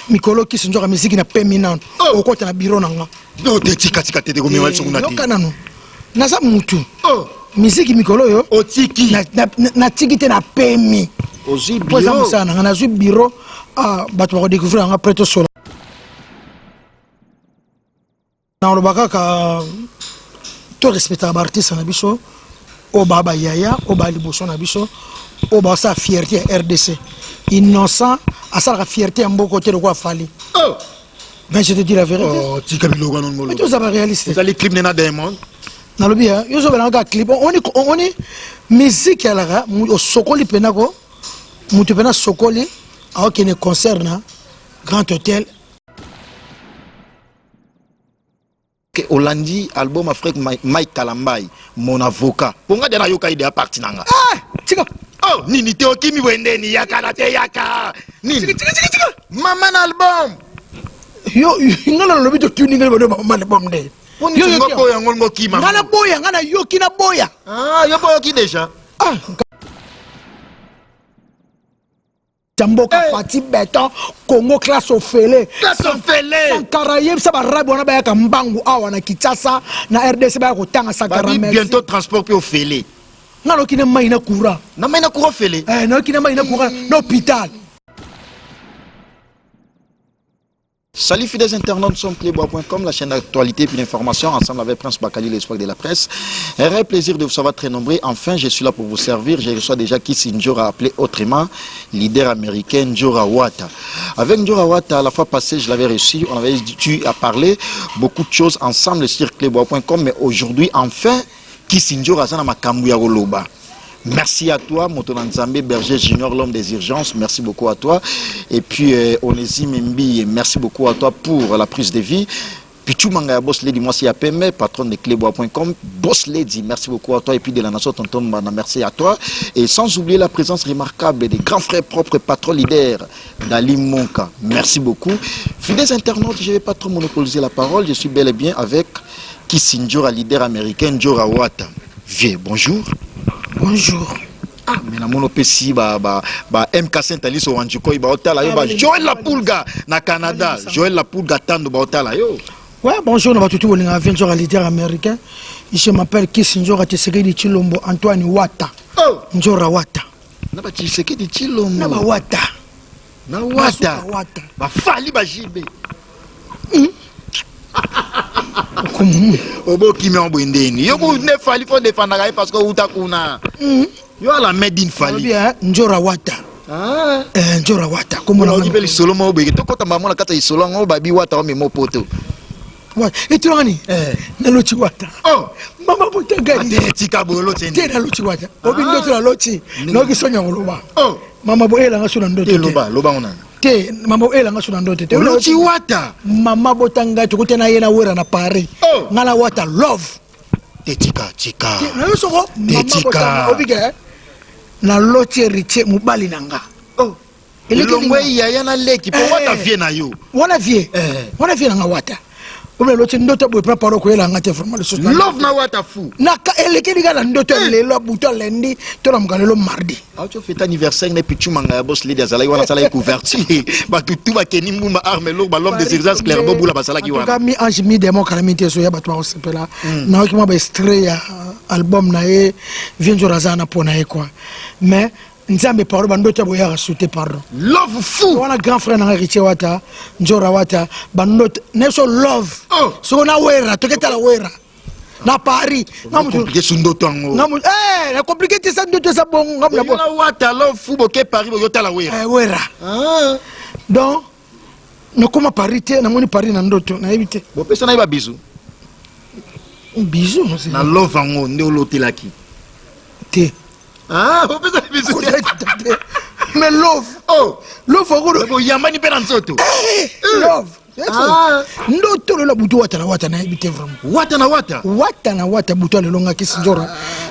mikolo Kisinjora musique na peminant au côté na bureau nanga non te tika te ko mi wal sokuna ti yokanano naza mutu musique mikolo yo otiki na tiki te na pemi ozi bureau poza musana na zu bureau bato ba découvrir nga preto solo na lo bakaka to respecter artiste na biso o baba yaya o ba liboso na biso o ba sa fierté RDC innocent à sa fierté en beau côté de quoi fallait mais je te dis la vérité tika biloga non ngolo tout ça va réaliste ça les clips na Diamond na lobi ya yo zo bana ka clip on est musique ya la o sokoli penako mutu pena sokoli a qui ne concerne Grand Hôtel Hollandi album Afrique Mike Kalambay mon avocat ponga dena yoka ide parti nanga tika nini te okimi wendeni yaka na te yaka nini tika mama na album yo ngana lobi to tuning ngalo mama na album de yo ngoko ya ngolgo kima ngana boya ngana yoki na boya yo boya ki déjà Jamboka Fati Beton Congo classe au félé Sankaraye ça va rabona ba ka mbangu awa na Kinshasa na RDC ba ko tanga Sankara bientôt transport au félé ngalo kine mai na courant na mai na courant félé na kine mai na courant l'hôpital. Salut fidèles internautes, nous sommes Playboy.com, la chaîne d'actualité puis d'information, ensemble avec Prince Bakali, l'espoir de la presse. Un réel plaisir de vous savoir très nombreux. Enfin, je suis là pour vous servir. Je reçois déjà Kisinjora, appelé autrement leader américain Njora Wata. Avec Njora Wata, la fois passée, je l'avais reçu. On avait dû parler beaucoup de choses ensemble sur Playboy.com, mais aujourd'hui, enfin, Kisinjora Zana Makambu Yagoloba. Merci à toi, Motonanzambe Berger Junior, l'homme des urgences. Merci beaucoup à toi. Et puis, Onésime Mbi, merci beaucoup à toi pour la prise de vie. Pichou Manga Boss Lady, moi c'est APM, patron de Clébois.com. Boss Lady, merci beaucoup à toi. Et puis de la nation Tonton Bana, merci à toi. Et sans oublier la présence remarquable des grands frères propres, patron leader d'Ali Monka. Merci beaucoup. Fidèles internautes, je ne vais pas trop monopoliser la parole. Je suis bel et bien avec Kisinjora, leader américain, Njora Wata. Vieux, bonjour. Bonjour. Mais la monopécie MK Saint-Alice au Wanjiko ba otala yo ba Joël Lapulga na Canada. Joël Lapulga tando ba otala yo. Ouais, bonjour, on va tout le monde venir leader américain. Je m'appelle Kisinjora Tshisekedi Tshilombo Antoine Wata. Njora Wata. Na ba Tshisekedi Tshilombo. Na ba Wata. Na Wata. Ba fali ba jibe. Obo kimi en bwendeni yo ko ne fali fo défendre parce que uta kuna yo ala medine fali bien Njora Wata Njora Wata comme on dit le solo mo be to kota mama na kata isolo ngo babi Wata o memo poto ouais et tu ngani na lochi Wata mama botengani tika bolo tene te na lochi Wata obi ndoto la lochi no kisonya ngoloba mama boela ngasula ndoto loba ona te mama ela ngasula ndoto te lochi Wata mama botanga tukote na yena wera na Paris ngala Wata love te tika na yo soko mama botanga obige na lochi riche mubali nanga elongwe ya na leki po Wata vie na yo wana vie nanga Wata Comme l'autre ndoto boy prépare ko yela ngate vraiment le sauce love na Wata fu na ka eleke diga na ndoto lelo buto lendi to na mgalelo mardi tu fais anniversaire ne pichu manga boss leader azala wana sala couverture ba tutu ba keni mbuma arme lo ba l'homme des urgences clairement bula ba sala ki wana ka mi ange mi demo calamité so ya ba to sepela na ki mo ba extrait ya album na e vinjo razana pona e quoi mais Nzambe parole bandoto boya rasouté pardon love fou wana grand frère na Richie Wata Njora Wata bandoto neso love so na wera toketa la wera na Paris ngamu compliqué sundoto ngo ngamu na compliqué te sandoto sa bon ngamu na bon Wata love fou boke Paris boyota la wera wera donc no koma Paris te na moni Paris na ndoto na ebite bo pesa na iba bizu bizu na love ngo nde olotelaki te on peut ça bisous. Mais love. Love on yamani pe na nzoto. Love. Ndoto la butu Wata na Wata na ebite vraiment. Wata na Wata. Wata na Wata butu le longa Kisinjora.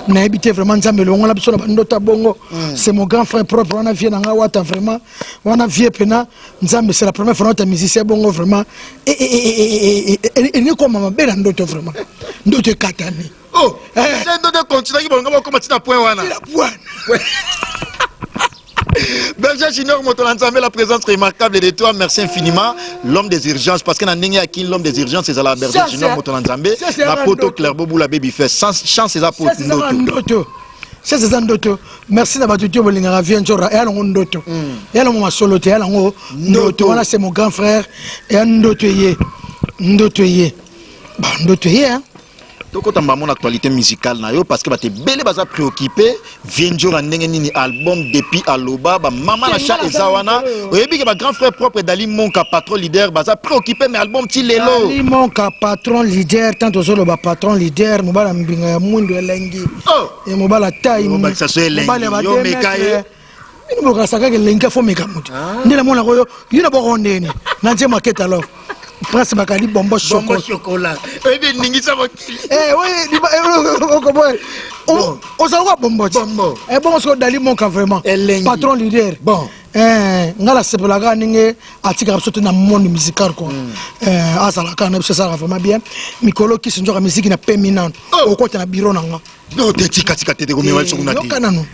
Na ebite vraiment Nzambe le longa la biso na ndota bongo. C'est mon grand frère propre on a vie na Wata vraiment. On a vie pena Nzambe c'est la première fois notre musicien bongo vraiment. Et ni comme mama bela ndoto vraiment. Ndoto katani. C'est de continuer qui bon comment tu point wana. La point. Berger Junior Motonanzambe, la présence remarquable de toi, merci infiniment. L'homme des urgences, parce que dans l'homme des urgences, c'est la Berger Junior Motonanzambe, la poto Clairbeau la baby fait sans chance, c'est la poto Ndoto. C'est ça Ndoto. Merci d'avoir tout le vie et alors Ndoto. Et alors mon solo et alors Ndoto, voilà c'est mon grand frère et Ndoto yé. Ndoto yé. Bah Ndoto yé hein. Quand on a mon actualité musicale parce que tu es belle préoccupé vient jour nini album depuis Aloba maman la chat ezawana oyebi que grand frère propre Dali Monka patron leader baza préoccupé mais album ti lelo Dali Monka patron leader tant aux ba patron leader mobala mbinga ya mundu elengi et mobala taille mobala yo mekaye ni boka saka ke lenga fo meka mutu ndela mona koyo yina borondeni na nje maketa alors Prince Bakali bombo chocolat. Eh bien ningisa mokili. Oui, on s'en va bombo. Eh bon so Dali Monka vraiment. Patron leader. Bon. Ngala sepelaka ninge atika sote na monde musical quoi. Azala kana c'est ça vraiment bien. Mikolo qui sinjoka musique na permanent. Au côté na bureau nanga. Do te tika te ko mewa so kunati. Yokanano.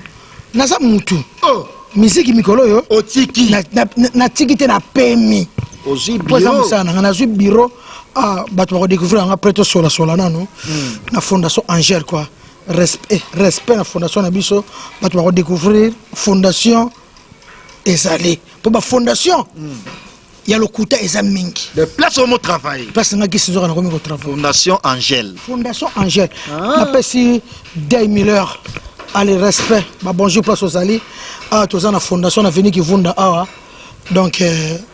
Na sa mutu. Musique mikolo yo. Otiki. Na tiki te na permis. Aussi bureau on a bureau à découvrir un prêtre sur la nano la fondation Angèle quoi respect la fondation Nabiso va découvrir fondation Ezali pour la fondation il y a le coup d'Ezamingi de place au mot travail place na qui na komi ko travail fondation Angèle après si Day Miller allez respect bonjour place aux Ali tous la fondation a venu qui vunda donc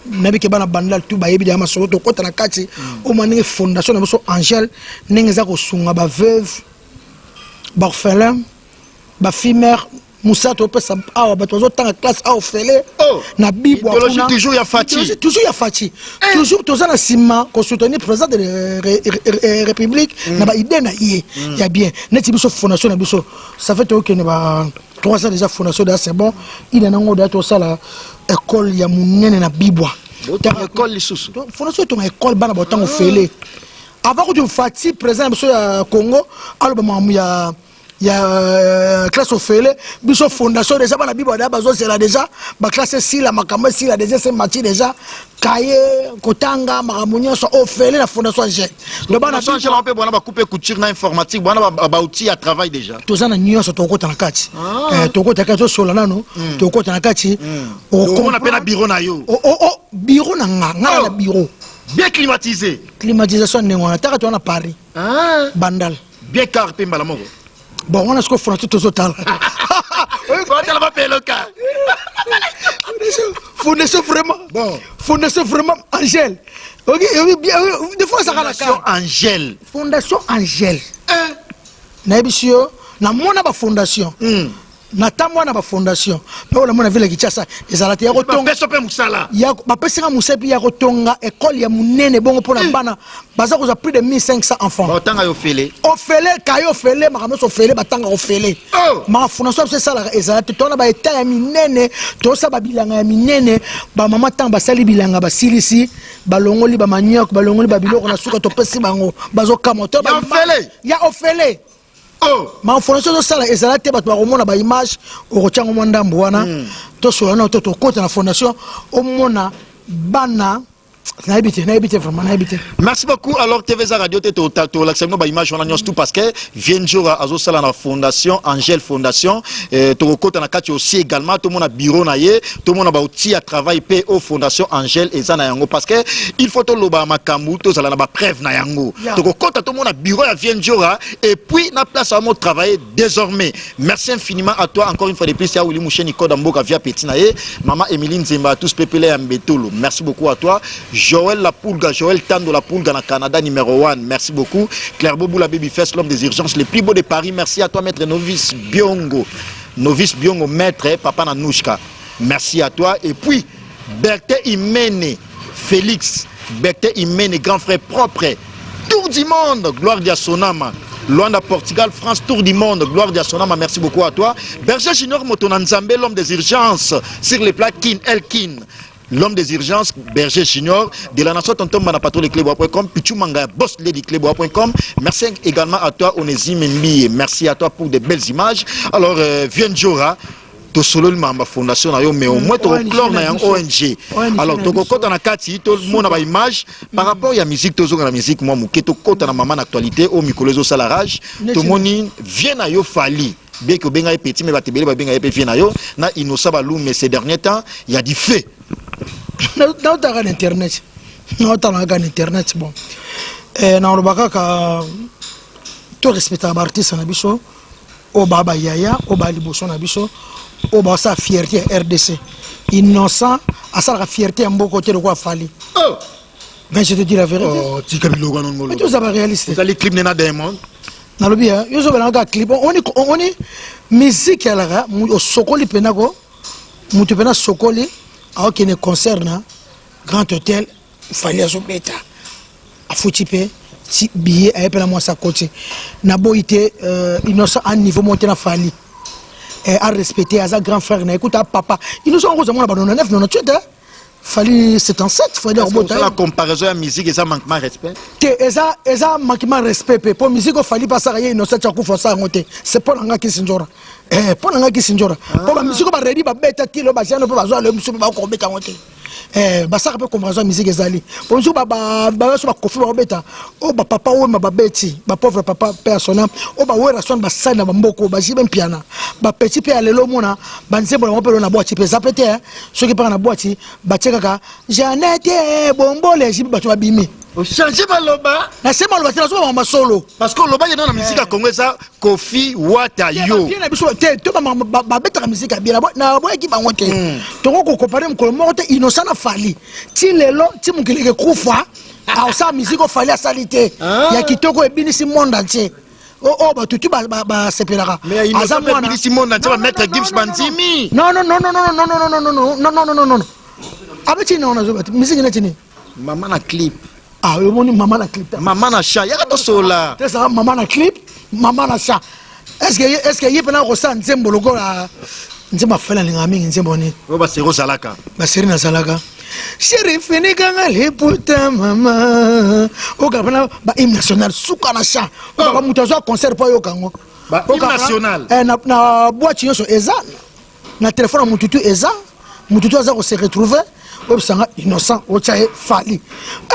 nabi ke bana bandal tout ba yebi dama solo to kota na kati o maninge fondation na biso Angèle ninge za ko sunga ba veuve ba orphelin ba fille mère Moussa to pesa awa ba tozo tanga classe a ofele na bibo kuna toujours ya fati toujours toza na sima ko soutenir président de la république na ba idée na yé ya bien neti biso fondation na biso ça fait que ne ba 3 ans déjà fondation da c'est bon il a nango da to sala école ya munene na bibwa école lisusu fondation to école bana botango fele avant que tu fati président biso ya Congo aloba mamu ya classe ofele biso fondation déjà bana bibwa da bazo c'est là déjà ba classe si la makambo si la déjà c'est mati déjà kaye kotanga maramunyo so ofele la fondation Angèle le bana Angèle on peut bona ba couper couture na informatique bona ba outil à travail déjà tozana nyonso to kota na kati to kota ka to sola nano to kota na kati on appelle na bureau na yo bureau na nga na bureau bien climatisé climatisation nengona taka to na Paris bandal bien carpé mbala moko bon on a ce qu'on fera tout aux autres fondation vraiment bon fondation vraiment Angèle ok des fois ça fondation Angèle na bisio na mona ba fondation na tamwa na ba fondation mais on a mona vile kichasa ezalati ya kotonga peso pe musala ya ba pesinga musepi ya kotonga école ya munene bongo pona bana baza ko za plus de 1500 enfants batanga yo fele kayo fele makameso fele batanga ofele ma fondation c'est ça la ezalati tona ba état ya minene to sa ba bilanga ya minene ba mama tanga ba sali bilanga ba silisi ba longoli ba maniok ba longoli ba biloko na suka to pesi bango bazo kamoto ba ya ofele ma fondation de sala ezalate bato bakomona ba image okotiango mwa ndambo wana to solana to kota na fondation omona bana merci beaucoup. Alors TVza Radio to l'accès ba image on a tout parce que vient jour à sala na fondation Angèle fondation to kota na kati aussi également tout mon bureau na ye tout mon ba outil à travail PO fondation Angèle et na yango parce que il faut to loba makambu to sala na ba preuve na yango to kota tout mon bureau ya vient jour et puis na place à mon travail désormais. Merci infiniment à toi encore une fois de plus ya Willy Mouché Nico Damboka via Petit na ye maman Emeline Zemba tous pepele ya Mbetolo. Merci beaucoup à toi. Joël Lapulga, Joël Tando Lapulga na Canada numéro 1, merci beaucoup. Claire Bobou la Baby Fest, l'homme des urgences, les plus beaux de Paris, merci à toi maître Novice Biongo, maître Papa Nanouchka, merci à toi. Et puis Berthe Imene, Félix, Berthe Imene, grand frère propre, tour du monde, gloire à Sonama. Luanda Portugal, France, tour du monde, gloire à Sonama, merci beaucoup à toi. Berger Junior Motonanzambe, l'homme des urgences, sur les plats Elkin. L'homme des urgences, Berger Junior, de la nation Tonton Manapato de Clébois.com, Pichu Manga, boss lady Clébois.com. Merci également à toi, Onésime Mbi. Merci à toi pour de belles images. Alors, viens Jora, to solo ma fondation na yo mais au moins to clore na ONG alors to kota na kati to mona ba image par rapport ya musique to zonga na musique moi muke to kota na maman actualité au mikolozo salarage to moni vient na yo fali bien que benga petit mais ba tebele ba benga pe vient na yo na Innocent Balou mais ces derniers temps il y a du fait dans ta internet non ta na internet bon na robaka ka to respecter artiste na biso o baba yaya o ba liboso na biso o ba sa fierté RDC Innocent a sa fierté en beau côté de quoi fali mais je te dis la vérité tika biloga non ngolo tout ça va réaliste ça les clips na Diamond na lobi ya yo zo ba na clip on est musique ya la o sokoli penako mutu pena sokoli a qui ne concerne Grand Hôtel fali azo beta a futipe si billet a epela moi sa côté na boité Innocent à niveau monté na fali à respecter à sa grand frère na écoute à papa Innocent rose moi na 99 98 fali 77 fali robota la comparaison à musique et ça manquement respect et ça manquement respect pour musique au fali pas ça Innocent cha kufa ça ngote c'est pas nga ki sinjora pour nga ki sinjora pour la musique ba ready ba beta kilo ba jano ba zo le musique ba ko beta ngote basaka pe comparaison musique ezali bonjour baba so ba kofi ba beta o ba papa o ma ba beti ba pauvre papa personnel o ba wera son ba sana ba mboko ba jibe piana ba petit pe alelo mona ba nzembo na mopelo na boîte pe zapete ce qui par na boîte ba tcheka Jeannette bombo les jibe ba to bimi o changer baloba na sema lo batela so ba solo parce que loba yana na musique congolais ça Kofi Wata yo bien biso te to ba beta musique bien na boye ki ba ngote to ko comparer mko mo te Innocent na fali ti lelo ti mukileke kufa a sa musique o fali a salite ya kitoko e binisi monde entier ba tutu ba sepelaka aza mwana binisi monde entier ba mettre Gibbs Bandimi non abeti na ona zo bat musique na tini maman na clip yo moni maman na clip maman na chat yaka to sola te ça maman na clip maman na chat est-ce que yepena ko sa nzembo lokola nzemba fela linga mingi nzembo ni ba sero salaka ba seri na salaka chéri fini kanga le puta mama o kapana ba hymne national suka na chat ba mutazo concert po yo kango ba hymne national na boîte yo so eza na téléphone mututu eza mututu aza ko se retrouver o sanga Innocent o chae fali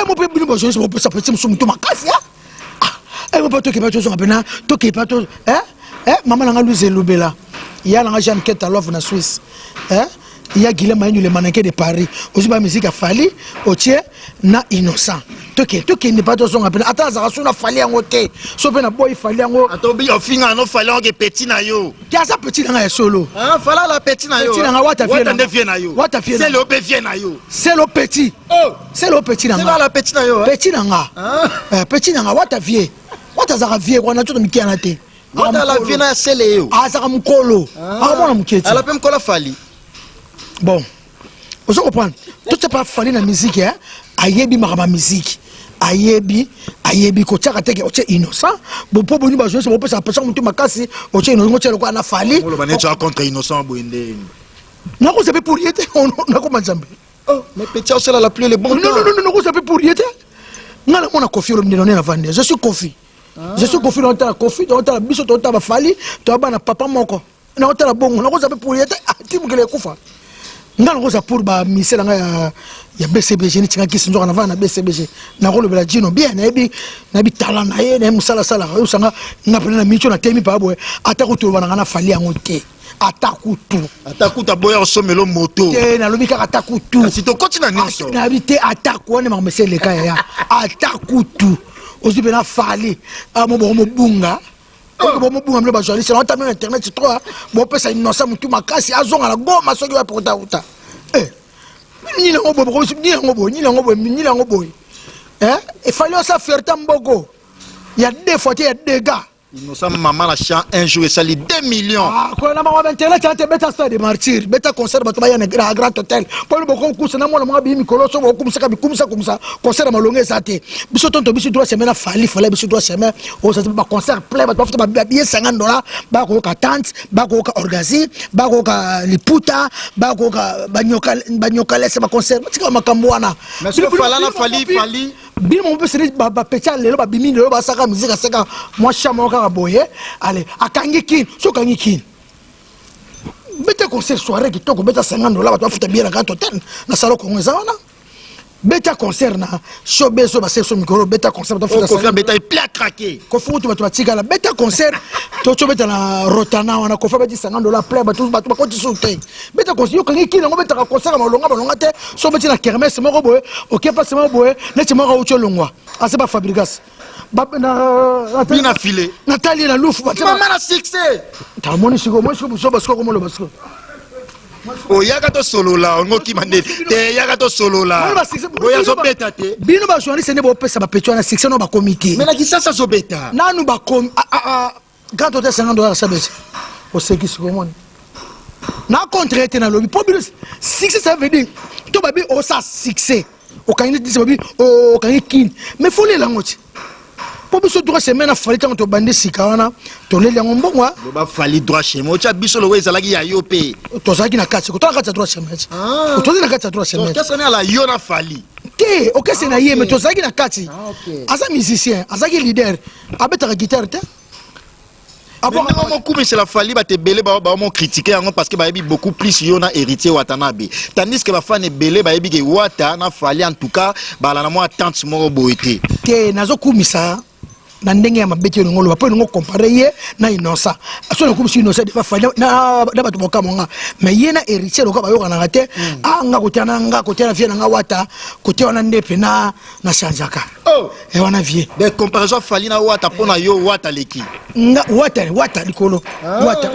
mo pe bini bo so mo pe sa petit mutu makasi mo pe to ke pa to so ngapena to ke pa to maman nga Louise Lubela ya nga Jean Keta Love na Suisse ya Guillaume Mayou le mannequin de Paris aussi ba musique a fali o tie na Innocent to ke ne pas to so ngapena ata za so na fali yango te so pe na boy fali yango atobi o finga no fali yango petit na yo ya sa petit nga ya solo fala la petit na yo petit nga wata vie na yo c'est le pe vie na yo c'est le petit c'est le petit nga c'est la petit na yo petit nga petit nga wata vie wata za vie kwa na to mikia na te wata la vie na sele yo azaka mukolo akamona muketi ala pe mkola fali bon vous comprenez tout c'est pas fali na musique ayebi makama musique ayebi ko tchaka teke oche Innocent bon po boni ba jouer so pesa pesa mutu makasi oche Innocent chelo kwa na fali lo ba netsa contre Innocent boende na ko sape pour yete na ko manzambe mais petit c'est la pluie le bon temps non ko sape pour yete ngala mona Kofi lo mdeno na vande je suis Kofi dans ta Kofi dans ta biso dans ta fali to ba na papa moko na ta bongo na ko sape pour yete ti mukele kufa ngala ko sa pour ba misela nga ya BCBG ni tinga kisi njoka na vana BCBG na ko lobela jino bien na bi talent na ye na musala sala yo sanga na pena na micho na temi pa boye ata ko tolwa na fali yango te ata kuta boya osomelo moto te na lobi kaka ata kutu si to continue nyonso na bi te ata ko ne ma mesele ka ya ata kutu ozi bena fali mo bunga bo mo bunga mle ba journaliste na tamina internet trop bo pesa Innocent mutu makasi azonga la goma soki wa pota uta ni lango boy il fallait ça faire tamboko il y a des fois il y a des gars Innocent maman la chant un jour et ça les 2 millions quoi na ma internet tu beta stade de martyr beta concert bato ba na Grand Hôtel pour le boko kusa na mwana mwa bi mikolo so bokum saka concert malonge ça te biso tonto biso droit semaine fallait biso droit semaine o ça ba concert plein bato ba billet $50 ba ko ka tante ba ko ka orgazi ba ko ka liputa ba ko ka banyoka laisse ba concert tika makambo wana mais so fala na fali bien mon peu c'est ba pecha lelo ba bimi lelo ba saka musique saka moi chamo ka boye allez akangi kin so kangi kin beta concert soirée qui toko beta $50 bato afuta bien na grand hôtel na salon Congo ezana beta concert na showbezo ba seso mikoro beta concert bato afuta concert beta il plat craqué ko futu bato batika la beta concert to cho beta na Rotana wana ko fa beti $50 plat bato ba koti soute beta concert yo kangi kina ngo beta ka concert balonga te so beti na kermesse moko boye OK pas moko boye neti moko ucho longwa ase ba Fabrigas Bina filé. Nathalie la louf. Maman a succès. T'as mon isigo, moi je suis parce que comment le basco. Oh yagato solo là, on qui m'a dit. Te yagato solo là. Boya zo beta te. Bino ba journaliste ne ba pesa ba petio na section no ba comité. Mais na ki ça zo beta. Nanu ba com quand hôtel $50 ça baisse. Au seki siko mon. Na contrainte na lobby. Pour succès ça veut dire to ba bi o ça succès. O kanini dit ba bi o kanini kin. Mais faut les langote. Pour biso droit semaine a fallu tant to bande sikawana to le yango mbongwa le ba fali droit chez moi cha biso le weza lagi ya yope to zaki na kati ko to kati droit semaine to na kati droit semaine to kesa na la yona fali te o kesa na yeme to zaki na kati asa musicien azaki leader abeta guitare te Avant mon coup mais c'est la fali ba te belé ba mon critiquer parce que ba yebi beaucoup plus yona héritier Watanabe tandis que ba fan belé ba yebi ke Wata na fali en tout cas ba la na moi tante moko boité te nazo kumisa na ndenge ya mabeti ngolo ba po ngo comparer ye na Innocent aso na kumisi Innocent ba fali na bato boka monga mais ye na héritier loka ba yoka na te nga kotana nga kotana vie na Wata kote wana ndepe na chanjaka oh et wana vie des comparaisons fali na Wata pona yo Wata leki nga Wata likolo Wata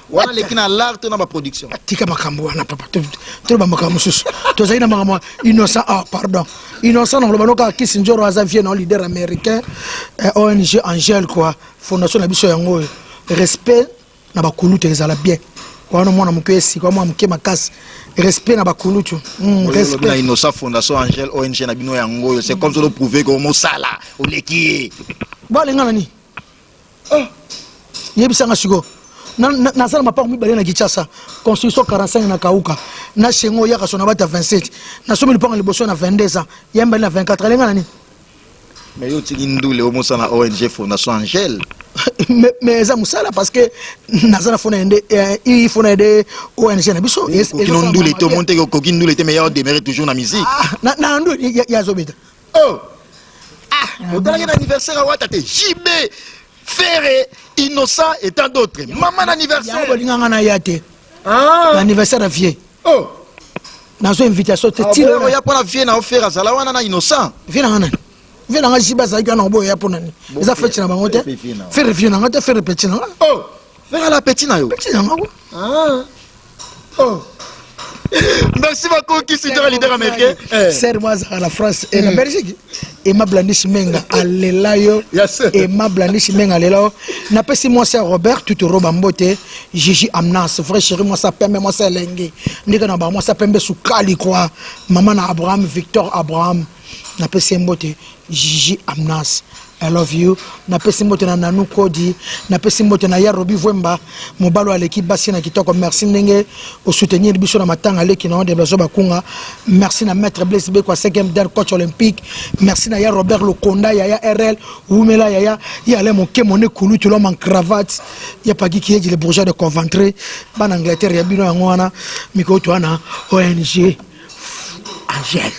wana leki na l'art na ba production tika makambo wana papa to ba makambo susu to zaina makambo Innocent pardon Innocent na lobanoka Kisinjoro azavie na leader américain ONG Angel quoi fondation na biso yango respect na bakulutu ezala bien wana mwana mupesi kwa mwana mke makasi respect na bakulutu respect na Innocent fondation Angel ONG na bino yango c'est comme ça de prouver que mo sala o leki ba lenga nani yebisanga siko na sala mapako mibale na Kinshasa construction 45 na kauka na shengo ya kasona bata 27 na somi lipango liboso na 22 ans yamba na 24 lenga nani mais yo tiki ndule o mosa na ONG fondation Angel mais ça musala parce que nazana fona ende il faut aider ONG na biso et ndule to monte ko ndule te mais ya demeurer toujours na musique na ndule ya zobeta oh au dernier anniversaire à Wata te JB Ferré Innocent et tant d'autres maman anniversaire bolinganga na yate l'anniversaire à vie oh nazo invitation te tilo ya pour la vie na offert azala wana na Innocent viens na viens na jiba za kana boyo ya pona ni eza fete na bango te faire viens na te faire petit na oh faire la petit na yo petit na ngo oh merci beaucoup qui c'est leader américain serre-moi à la France et la Belgique et ma Blandish Menga alelayo et ma Blandish Menga alelayo na pesi moi c'est Robert tout roba mbote Gigi Amnas vrai chéri moi ça pembe moi c'est lengi ndika na ba moi ça pembe sukali quoi maman na Abraham Victor Abraham na pesi mbote Gigi Amnas I love you na pesi mbote na Nanu Kodi na pesi mbote na Yarobi Vwemba mobalo à l'équipe basi na kitoko merci ndenge au soutenir biso na matanga leki na de bazo bakunga merci na maître Blaise Beko 5e der coach olympique merci na ya Robert Lokonda ya RL Oumela ya ale mon kemone kulu tout l'homme en cravate ya pagi qui est le bourgeois de Coventry ban Angleterre ya bino ngwana miko to na ONG Angel.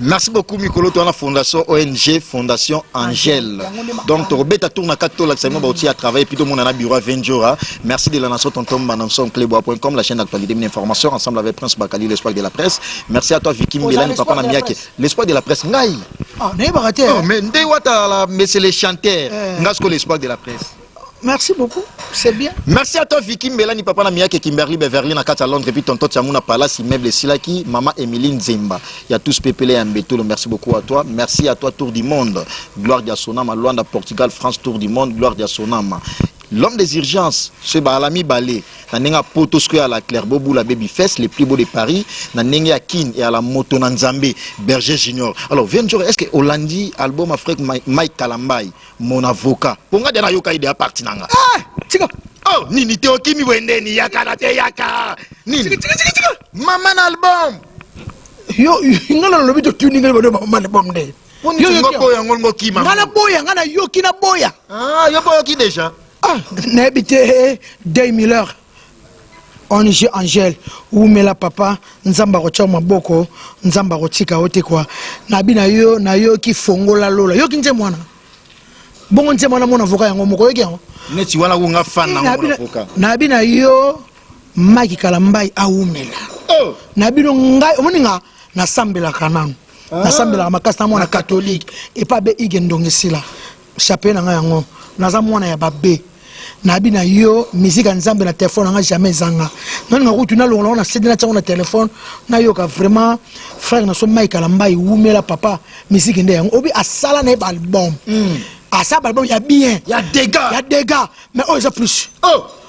Merci beaucoup Mikolo to la fondation ONG Fondation Angel. Donc to robeta tourna kato la tsema bauti à travailler puis tout mon na bureau à Venjora. Merci de la nation tonton bananson clebois.com la chaîne d'actualité d'information ensemble avec Prince Bakali l'espoir de la presse. Merci à toi Vicky Mbelani papa na miake l'espoir de la presse ngai. Ah ne baraté. Oh mais ndé wata la mais c'est les chanteurs. Ngasko l'espoir de la presse. Merci beaucoup, c'est bien. Merci à toi Vicky Mbelani papa na miake Kimberly Beverly na kata Londres puis tonton Tsamuna Palace immeuble Silaki maman Emeline Zemba. Il y a tous pépélé un bétolo. Merci beaucoup à toi. Merci à toi Tour du monde. Gloire à Sonama Luanda Portugal France Tour du monde gloire à Sonama. L'homme des urgences, c'est Balami Balé. Nanenga Potosko à la Claire Bobou, la Baby Fest, les plus beaux de Paris. Nanenga Kin et à la Moto Nanzambe, Berger Junior. Alors, Venjore, est-ce que Hollandi, album Afrique, Mike Kalambay, mon avocat, pour nga dena yoka idea parti nanga. Ah, tika. Oh, nini te okimi wende ni yaka na te yaka. Nini. Tika. Maman album. Yo, ngana lobi to tuning ngalo maman album de. Yo ngoko ya ngolgo kima. Ngana boya, ngana yoki na boya. Ah, yo boya ki déjà. Ah, n'habité Day Miller. ONG Angel umela papa nzamba ko chama boko nzamba ko tika ote kwa na yo ki fongola lola yo kinje mwana bongo nje mwana mona voka yango moko yoki yango neti wala kunga fan na voka na bina yo maki kalambai aumela na bino ngai omoninga na sambela kananu na sambela makasta mwana catholique et pas be igendongesila chapé na yango naza mwana ya babe na bina yo musique nzambe na téléphone nga jamais zanga non nga kutu na longa na sedina tsango na téléphone na yo ka vraiment frère na so Michael Mbai umela papa musique nde yango obi asala na album asala album ya bien ya dégâts mais oh ça plus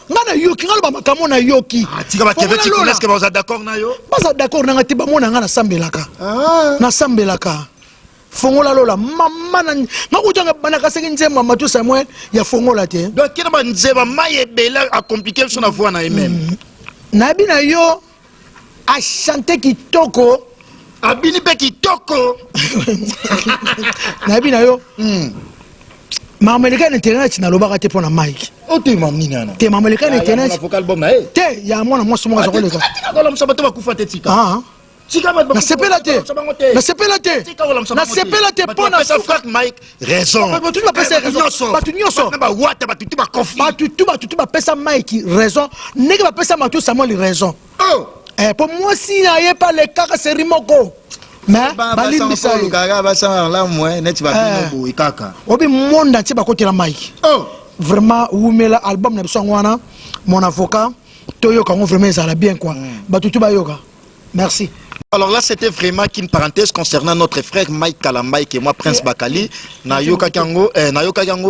ngana yoki ngalo ba makamo na yoki tika ba keveti est-ce que vous êtes d'accord na yo ba d'accord na ngati ba mona ngana sambelaka na sambelaka fongola lola mama na ngakutanga banaka seki nzema matu Samuel ya fongola te donc kina ba nzeba maye bela a compliquer son voix na même na bina yo a chanter kitoko abini pe kitoko na bina yo Mamelika internet na lobaka te pona Mike ote mamina na te Mamelika internet vocal bomb na te ya mwana mwasi mo ka koleka tika la msabato bakufa te tika na sepela te na sepela te pona sa frère Mike raison batu ba pesa raison batu nyoso ba wata batu ba kofi batu ba pesa Mike raison neke ba pesa matu Samuel raison pour moi si na ye pas le kaka serimoko mais balimbisa yo gaga basa la moi net ba bino ikaka obi monda ti ba kotela Mike vraiment umela album na biso ngwana mon avocat toyo kango vraiment ça la bien quoi batu ba yoka merci. Alors là, c'était vraiment qu'une parenthèse concernant notre frère Mike Kalambay et moi, Prince Bakali. Nayoka Kango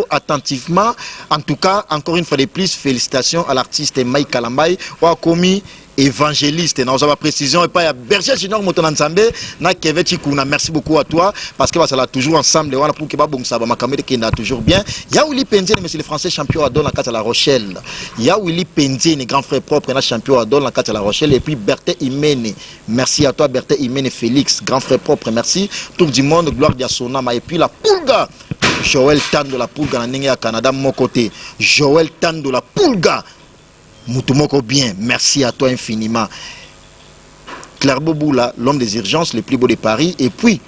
attentivement. En tout cas, encore une fois de plus, félicitations à l'artiste Mike Kalambay, ou à commis évangéliste. Nous avons précision et pas à Berger Junior Motonanzambe, na Kevin Chikouna. Merci beaucoup à toi parce que ça l'a toujours ensemble. On a pour que bon ça va m'accompagner qui n'a toujours bien. Ya Willy Pendier, monsieur le Français champion à Don la carte à La Rochelle. Ya Willy Pendier, le grand frère propre, na champion à Don la carte à La Rochelle. Et puis Berthe Imene. Merci à toi Berthe Imene Félix, grand frère propre. Merci. Tout du monde, gloire d'Yasonama. Et puis la Pulga. Joël Tan de la Pulga, na Canada, mon côté. Joël Tan de la Pulga. Moutoumoko bien, merci à toi infiniment. Claire Boboula, l'homme des urgences, le plus beau de Paris. Et puis,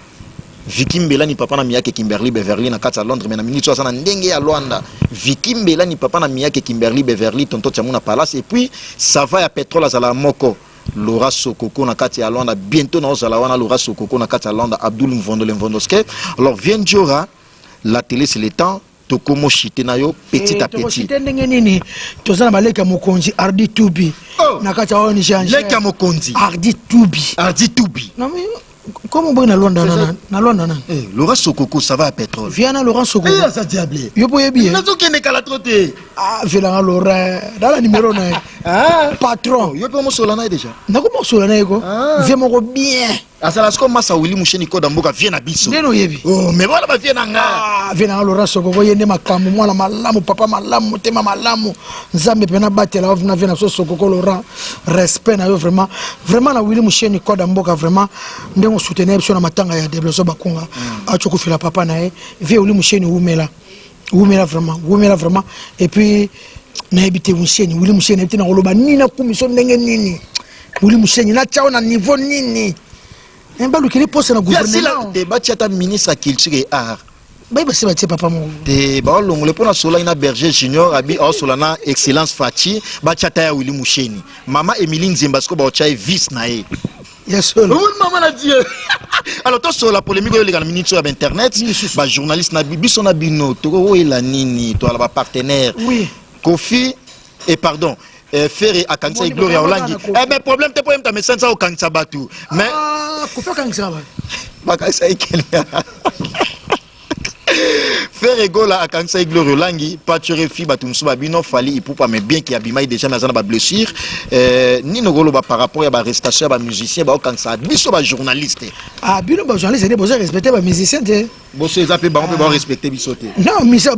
Vicky Mbela ni papa na miyake Kimberly Beverly na kati à Londres, mais na minute soixante ndenge ya Luanda. Vicky Mbela ni papa na miyake Kimberly Beverly, tonto Tchamuna Palace. Et puis, ça va à pétrole à Zalamoko. Laura Sokoko na kati à Londres. Bientôt, na Ozalawana, Laura Sokoko na kati à Londres. Abdul Mvondoske. Alors, vient Djora, la télé c'est le temps. Tokomo chité na yo petit à petit. Chité ndenge nini tozana baleka mokonzi Ardi Tubi na kati aoni change. Leka mokonzi Ardi Tubi. Non mais comment on na Londres na Londres. Laura Sokoko ça va à pétrole. Viens à Laurent Sokoko. Ça diable. Yo boye bien. Na zo kene kala troté. Viens à Laurent dans la numéro na. Patron. Yo pe mo solana déjà. Na ko mo solana eko. Viens mo bien. Asala sko masa Willy Musheni ko damboka viens na biso. Neno yebi. Mais voilà ba viens nga. Viens à Laurent Sokoko yende makambo mwana malamu papa malamu tema malamu. Nzambe pena batela ovna viens na Sokoko Laurent. Respect na yo vraiment na Willy Musheni ko damboka vraiment ndengo soutenir biso na matanga ya développement bakunga. Achoko fila papa na ye. Viens Willy Musheni umela vraiment et puis na habité Musheni Willy Musheni habité na koloba nina kumiso ndenge nini Willy Musheni na chao na niveau nini embalu kile poste na gouvernement de bachata ministre culture et art ba se batie papa mo de ba longole pona sola ina Berger Junior abi o solana excellence Fati bachata ya Willy Musheni mama Emilie Nzemba sko ba ochai vice na ye. Yes, oui, maman a dit. Alors, toi, sur la polémique, il y a une minute sur Internet. Bah, journaliste, Nabibi, son abino, toi, la nini, toi, la partenaire. Oui. Kofi, et pardon, Ferré à Kansa et Gloria Olangi. Eh ben, problème, t'es pas même ta médecin, ça au Kansa Batou. Mais. Ah, Kofi Kansa, bah, Kansa et Kenya. Faire égola à Kansa et Gloria Olangi, pâture fi batumsu babino fali ipupa mais bien qu'il y a bimai déjà mais ça n'a pas blessure ni no golo par rapport à ba arrestation ba musicien ba Kansa biso ba journaliste bino ba journaliste c'est besoin respecter ba musicien te bosso ezapé ba on peut respecter bisoté non misa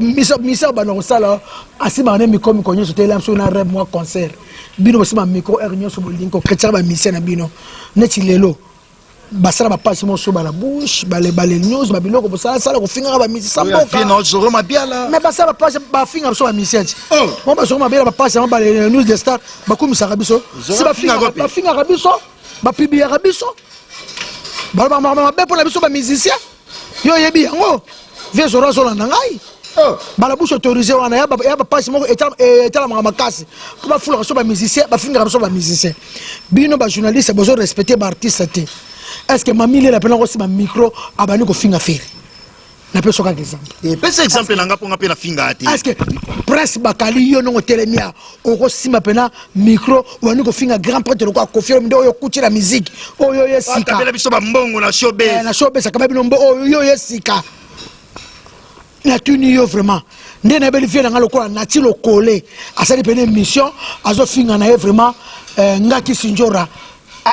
ba no sala asi ba ne mikomi konyo soté la so na rêve moi concert bino ba micro ernyo so bolingo kretsa ba musicien na bino neti lelo basala ba passe mo so ba la bouche ba les news ba biloko ko sala ko finga ba misi samboka non zoro mabiala mais basala ba passe ba finga so ba misi ati mo ba so mabiala ba passe ba les news de star ba kumisa kabiso si ba finga kabiso ba pibia kabiso ba be pour la biso ba musicien yo yebi yango vie zoro zo na ngai bala bouche autorisé wana ya ba passe mo etala makasi ko ba fula so ba musicien ba finga so ba musicien bino ba journaliste besoin respecter ba artiste te. Est-ce que mamie la pena aussi ma micro abani ko finga faire na peso ka exemple et pesa exemple nanga ponga pena finga ati est-ce que presse bakali yo no telemia o ko sima pena micro wani ko finga grand prêtre ko confirme ndo yo kuti la musique oyo yesika ta bela biso ba mbongo na showbiz ça quand même oyo yesika na tuni yo vraiment ndé na beli fiena ngalo ko na tilo collé asali pena émission azo finga na vraiment ngaki sinjora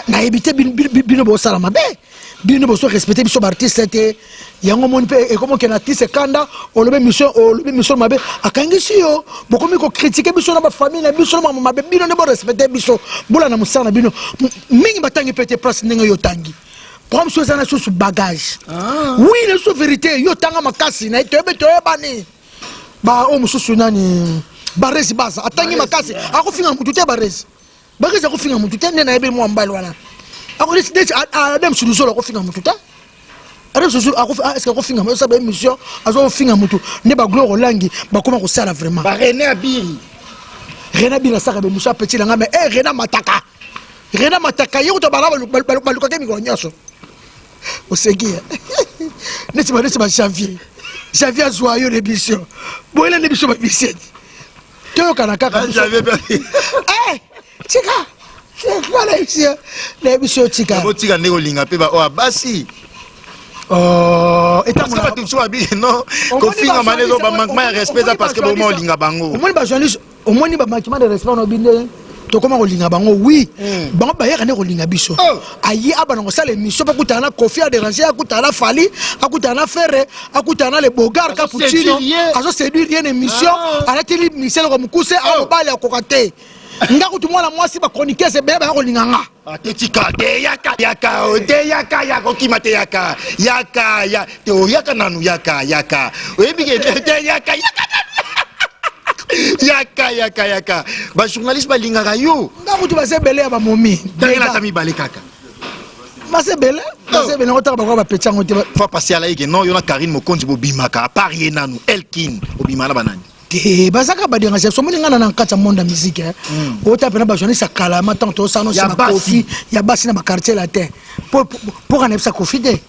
na éviter bino bo sala mabe bino bo so respecter biso artiste te yango moni pe e comme que na artiste kanda o lobe mission mabe akangisi yo bokomi ko critiquer biso na ba famille na biso na mabe bino ne bo respecter biso bola na musana bino mingi batangi pete place ndenge yo tangi comme so sana so bagage oui la so vérité yo tanga makasi na tebe bani ba o mususu nani baresi baza atangi makasi akofinga mutu te baresi bageza ko finga mutu tene na ebe mo mbali wana ako décidé adam solution la ko finga mutu ta adam solution ako est-ce que ko finga mo sa ba émission azo finga mutu ne ba gloire langi ba koma ko sala vraiment ba René Abiri saka be musa petit nga mais René Mataka yo to bala baluka ke mikolo nyaso oseki ne ti ba janvier joyeux l'émission boyela l'émission ba bisset to kana kaka j'avais Tika, l'émission Tika. Tika ne olinga pe ba o abasi. Et parce que ba tumso abi non. Kofinga manezo ba manquement de respect parce que bo mo olinga bango. Au moins ba journaliste, au moins ba manquement de respect no binde. To comment olinga bango oui. Bango ba yaka ne olinga biso. Ayi abana ko sala émission pa kutana Kofi a déranger akutana Fali, akutana Ferre, akutana les Bogar Cappuccino. Azo séduire une émission, arrêter Michel ko mukuse a bale akokate. Ngaku tumwana mwasi ba chroniquer se beba ko linganga atetika de yaka kimate yaka te yaka nanu yaka oyebike de yaka ba journaliste ba lingaka yo ngaku tu ba se bele ba momi dangela tami bale kaka ba se bele otaka ba ko ba petchango te fa passer ala yeke non yona Karine Mokonzi bo bimaka parier nanu Elkin obimana banani bazaka badenga so moni ngana na nkata monde musique ota pena ba journaliste kala matin to sano sa Kofi ya basi na ba quartier la terre pour kana bisa Kofi de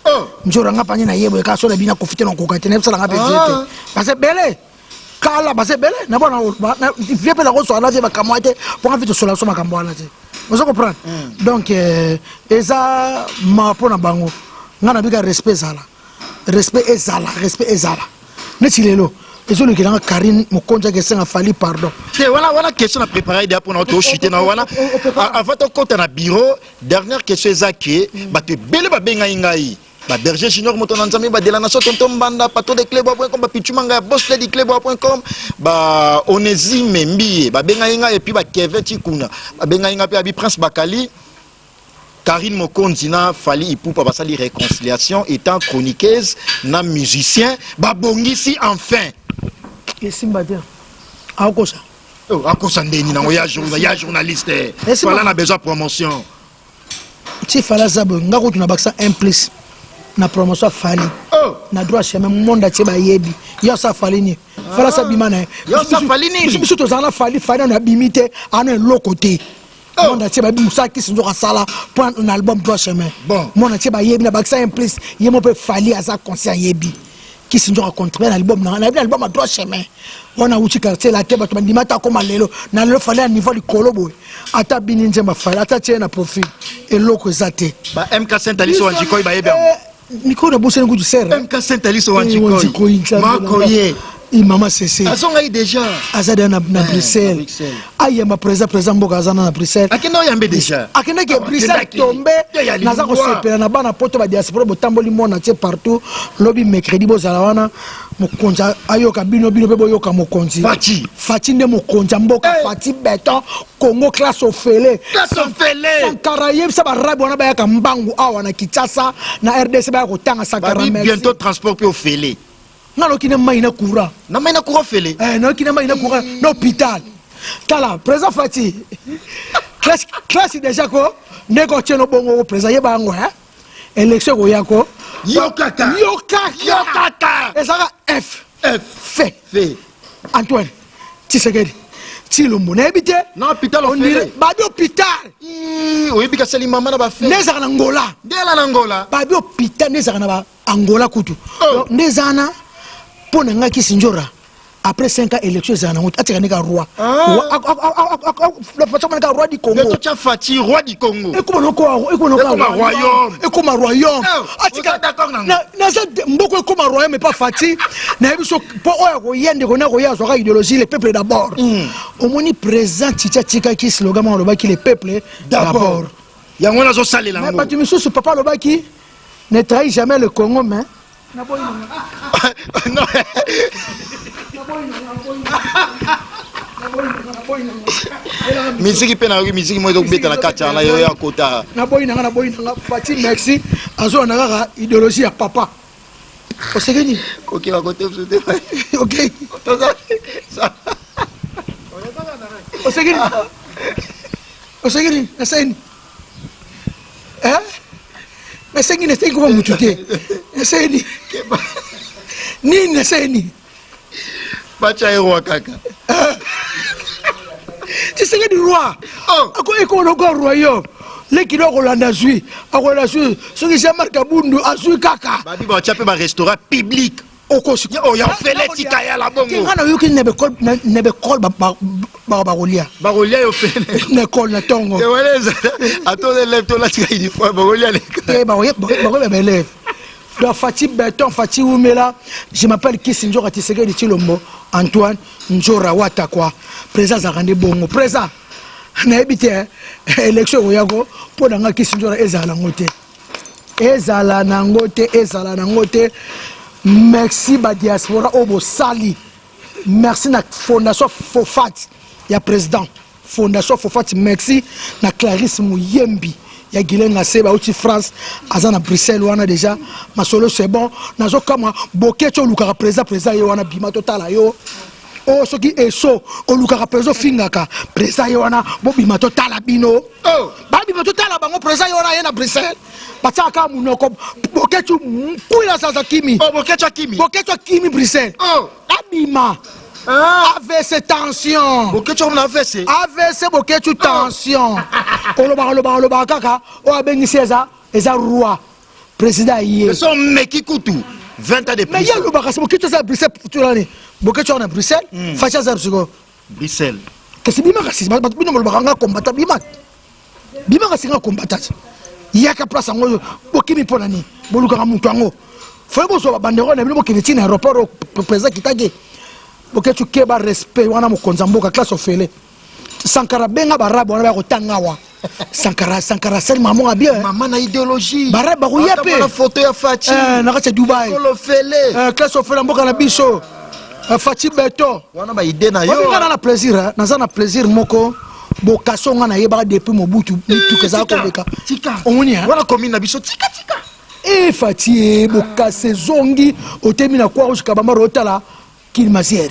njora nga pani na yebo ka so na bina Kofi te no kokate na bisa nga pezete parce bele kala parce bele na bona vie pe la ko so na vie ba kamwate pour nga vite so la so makambo wana te vous comprenez donc eza ma pona bango ngana bika respect ezala ne chilelo et je le dis Karine Mokonzi qui s'est fallu pardon. C'est voilà question à préparer déjà pour notre chuter na voilà avant de compter na bureau dernière question ezaki ba te bele ba benga ingai ba berger junior moto na nzambe ba de la nation tonton banda pato de club.com ba pichumanga boss de club.com ba Onésime Mbiye ba benga ingai et puis ba Kevin Tikuna ba benga ingai pe abi Prince Bakali Karine Mokonzi na Fali Ipupa basali réconciliation étant chroniqueuse na musicien ba bongisi enfin et Simbadia akosa akosa ndeni nango ya journaliste voilà na besoin promotion ti fala zabo ngako tuna baksa implice na promotion Fali na droit chemin monde ti ba yebi ya sa Fali ni fala sa bimana ya sa Fali ni biso to zana Fali na bimite ana lokote monde ti ba bimusa ki sinzo ka sala pour un album droit chemin monde ti ba yebi na baksa implice yemo pe Fali asa conscient yebi qui s'est rencontré l'album na album à droit chemin on a outi quartier la teba to bandimata comme lelo na le fallait à niveau du kolobo ata bininje ma fala ata tiena profil et loko zate ba MK Saint-Aliso wanjikoi ba yebe miko na bosse ngudu serre MK Saint-Aliso wanjikoi makoye Maman Cessé. Azonga déjà. Azada na Bruxelles. Ayamba président Mboka azana na Bruxelles. Akenda yambe déjà. Akenda ke Bruxelles tombé. Naza ko sepela na bana poto ba diaspora botamboli mona tie partout. Lobi mercredi bozala wana mokonza ayoka bino pe boyoka mokonzi. Fati nde mokonza Mboka Fati Beton Congo classe au félé. Sankara yebisa ba rabi wana ba yaka mbangu awa na Kinshasa na RDC ba ko tanga Sankara merci. Bientôt transport au félé. Non, qui n'a pas de courant. Non, mais il n'a pas fait. Non, qui n'a pas de courant. L'hôpital. Kala, président Fati. Classe déjà quoi? Négocier nos bons président. Il y a un hein? Élection au Yako. Yokaka. Et ça va F. Fait. Antoine. Tshisekedi. Tshilombo na habité. Non, hôpital au fait. Babi hôpital. Oui, parce que c'est maman na ba fait. Nezaka Angola. Dela Angola. Babi hôpital nezaka na ba Angola kutu. Nezana pour nga Kisinjora après 5 ans élections za nango atika roi la façon ka roi du Congo mais tu as Fati roi du Congo et comment royaume et comment royaume atika d'accord na mboko comme royaume mais pas Fati na biso pour oyo yende ko na ko ya zo idéologie le peuple d'abord au moni présent tika ki slogan on le ba ki le peuple d'abord yango na zo salela ngo mais pas tu me sous papa le ba ki ne trahit jamais le Congo mais non. Musique pena musique moi donc beta la kacha na yo ya kota. Na boy na Fati merci azo na kaka idéologie ya papa. Osegeni OK va côté vous OK. Osegeni na saini. Nasengini nasengini kwa mutute. Nasengini. Nini nasengini? Bacha roi kaka. Tshisekedi roi. Ako eko ko royaume. Le kilo ko landa zui. Ako la zui. So ki Jean-Marc Kabundu azui kaka. Ba di ba chape ba restaurant public. Okosi. Oh ya fele tika ya la bongo. Kingana yuki nebe kol ba rolia. Ba rolia yo fele. Ne kol na tongo. Et voilà attendez lève toi là tika il faut ba rolia les. Ba rolia ba lève. Donc Fati Beton, Fati Oumela, je m'appelle Kisinjora Tshisekedi Tshilombo, Antoine Njora Watakwa, président Zarande Bongo, président. Na habité élection oyako pour nga Kisinjora ezala ngote. Ezala nangote. Merci ba diaspora obo sali. Merci na fondation Fofat, ya président. Fondation Fofat merci na Clarisse Mouyembi. Ya Gilenga Seba outi France azana Bruxelles wana déjà masolo c'est bon nazo kama bokecho lukaka président yo wana bima totala yo o soki eso o lukaka président fingaka président yo wana bo bima totala bino ba bima totala bango président yo wana yena Bruxelles bataka munoko bokecho kuila sasa kimi bokecho kimi Bruxelles abima AVC tension. Bokecho on AVC. AVC bokecho tension. Oloba kaka o abengisi eza roi président yé. Mais son meki kutu 20 ans de prison. Mais y'a loba kasi bokecho za Bruxelles tout l'année. Bokecho na Bruxelles, facha za Bruxelles. Kasi bima kasi bino moloba nga combattant bima. Bima kasi nga combattant. Yaka place ngo bokimi pona ni. Boluka ka mutu ngo. Faut bozo ba bandero na bino bokini na aéroport président kitage. Porque tu keba respect wana mokonza mboka classe ofele Sankara benga barabu wana ba kotangawa Sankara sel maman bien maman na idéologie barabu ba koyape na photo ya Fati na kacha Dubai classe ofele mboka na biso Fati Beton wana ba idée na yo wana na plaisir na plaisir moko bokasonga na yeba depuis Mobutu tout que ça kobeka tika omoni wana commune na biso tika Fati bokase zongi otemi na kwa jusqu'à bamba rotala Kilmasière